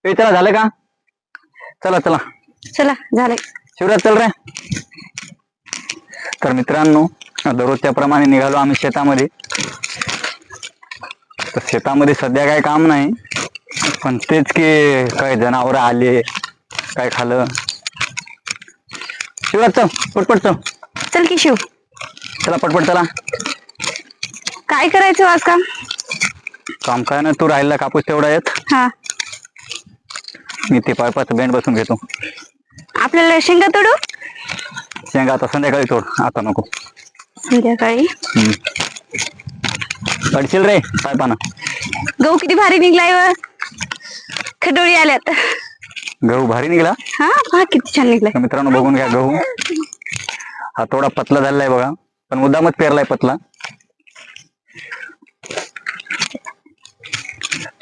ए चला झालं का? चला चला चला झालंय. शिवराज चल रे. तर मित्रांनो दररोजच्या प्रमाणे निघालो आम्ही शेतामध्ये. तर शेतामध्ये सध्या काही काम नाही, पण तेच की काय जनावर आले काय खालं. शिवराज चल पटपट चल. चल की शिव. चला पटपट चला. काय करायचं आज काम? काम काय ना, तू राहिला कापूस तेवढा येत, हा मी ते पायपाचं बेंड बसून घेतो. आपल्याला शेंगा तोडू. शेंगा आता संध्याकाळी तोड, आता नको. संध्याकाळी पडशील रे पायपानं. गहू किती भारी निघलाय व खडोळी आल्यात. गहू भारी निघाला. हा पहा किती छान निघलाय. तर मित्रांनो बघून घ्या गहू. हा थोडा पतला झालेला आहे बघा, पण मुद्दामच पेरलाय पतला.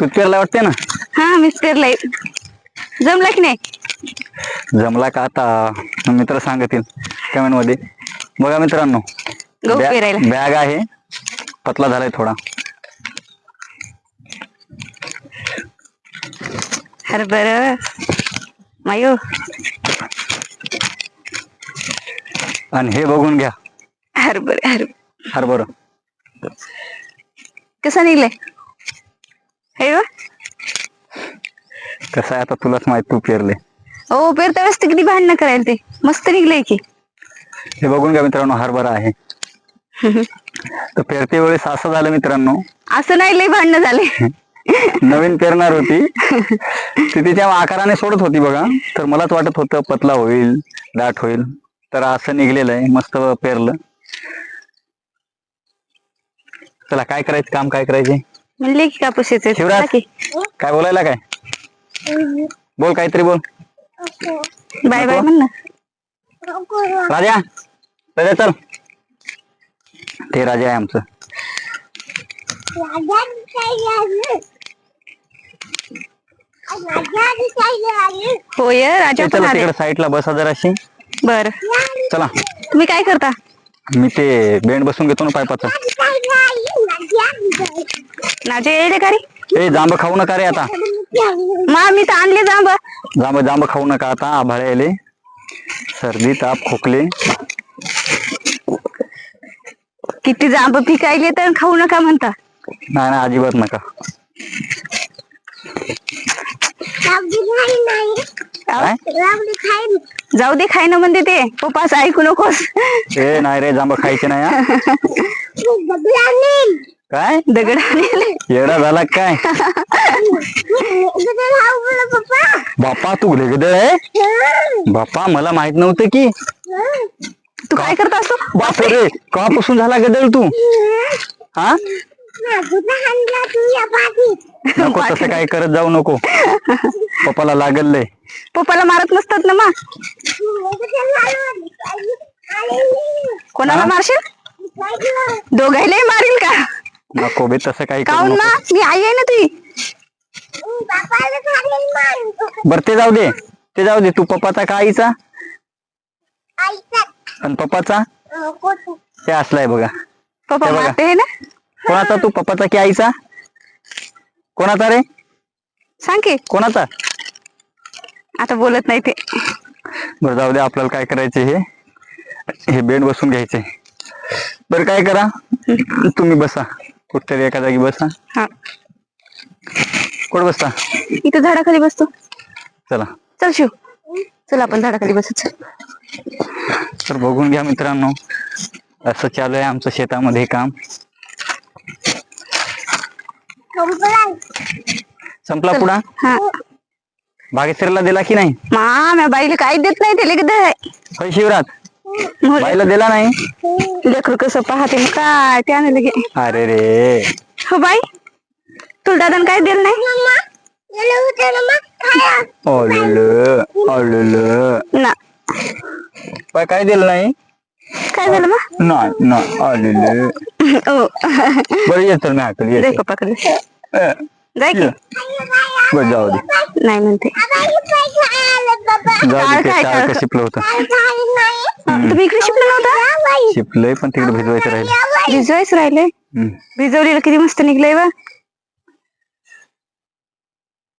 तू पेरलाय वाटते ना? हा मीच पेरलाय. जमला की नाही? जमला का आता मित्र सांगतील कमेंट मध्ये. बघा मित्रांनो गहू पेरायला बॅग आहे, पतला झालाय थोडा. हरभरा मायो. आणि हे बघून घ्या हरभरा बरं कसा निघलाय हे व? कसं आहे आता तुलाच माहित, तू पेरले. हो पेरता वेळेस तर किती भांडणं करायला, ते मस्त निघलंय की. हे बघून घ्या मित्रांनो, हरभरा आहे. तर पेरते वेळेस असं झालं मित्रांनो, असं नाही लय भांडणं झाले. नवीन पेरणार होती ती तिच्या आकाराने सोडत होती बघा. तर मलाच वाटत होतं पतला होईल, दाट होईल, तर असं निघलेलं आहे. मस्त पेरलं. चला काय करायचं, काम काय करायचे म्हणले की कापूस येते. शिवराज काय बोलायला, काय बोल, काहीतरी बोल. बाय बाय म्हण ना. राजा राजा चल. ते राजा आहे आमचं. होय राजा पण चला आले. तिकडे साईडला बसा जराशी. बर चला तुम्ही काय करता? मी ते बेंड बसून घेतो ना पायपाचं. नाजे येईल का रे? ए जांब खाऊ नका रे आता. मा मी तर आणले जांब. जांब खाऊ नका आता. आभाळे आले, सर्दी ताप खोकले. किती जांब पिकायले तर खाऊ नका म्हणता. नाही नाही अजिबात नका. काय? जाऊ दे खाय ना म्हणते ते. पप्पाच ऐकू नकोस. ए नाही रे, जांब खायचे नाही हा. काय दगड आणले. येडा झाला काय? बाप्पा तू गदळ आहे बाप्पा, मला माहित नव्हतं की. तू काय करत असतो? बाप रे, कापासून झाला गदळ तू? हा नको तसं काय करत जाऊ नको, पप्पाला लागलंय. पप्पाला मारत नसतात ना मग. कोणाला मारशील? दोघायलाही मारील का? नको बे तसं काही करू काऊन नको. मा मी आई आहे ना तुझी. बर ते जाऊ दे. तू पप्पाचा का आईचा? आणि पप्पाचा ते असलाय बघा. पप्पा हे बघा. मारते ना. कोणाचा तू, पप्पाचा की आईचा? कोणाचा रे? सांग की. कोणाचा? आता बोलत नाही ते. बरं जाऊ दे, आपल्याला काय करायचे, हे बेंड बसून घ्यायचे. बरं काय करा, तुम्ही बसा कुठतरी एका जागी बसा. हा कुठं बसता? इथं झाडाखाली बसतो. चला चल शिव, चल आपण झाडाखाली बसू. तर बघून घ्या मित्रांनो, असं चालू आहे आमचं शेतामध्ये काम. संपला पुढा? हा भागेश्वरीला दिला की नाही? मा बाईला काही देत नाही ते लगेच आहे. होय शिवराज, बाईला दिला नाही? लेकरू कसं पाहते मग काय त्याने लगे. अरे रे हो बाई, तुला दादाने काय दिलं नाही ना? बाय काय दिलं नाही? काय झालं मग? नाही आलेलं. बरं ये चल, मी हाकल जाय पप्पाकडे जाय की. बरं जाऊ दे. नाही म्हणते. जाऊ दे, ते टाळ शिपलं होतं. तुम्ही इकडे शिकलो नव्हता? शिपलंय पण तिकडे भिजवायचं राहिलं. भिजवायच राहिले. भिजवलेलं किती मस्त निघलंय बा.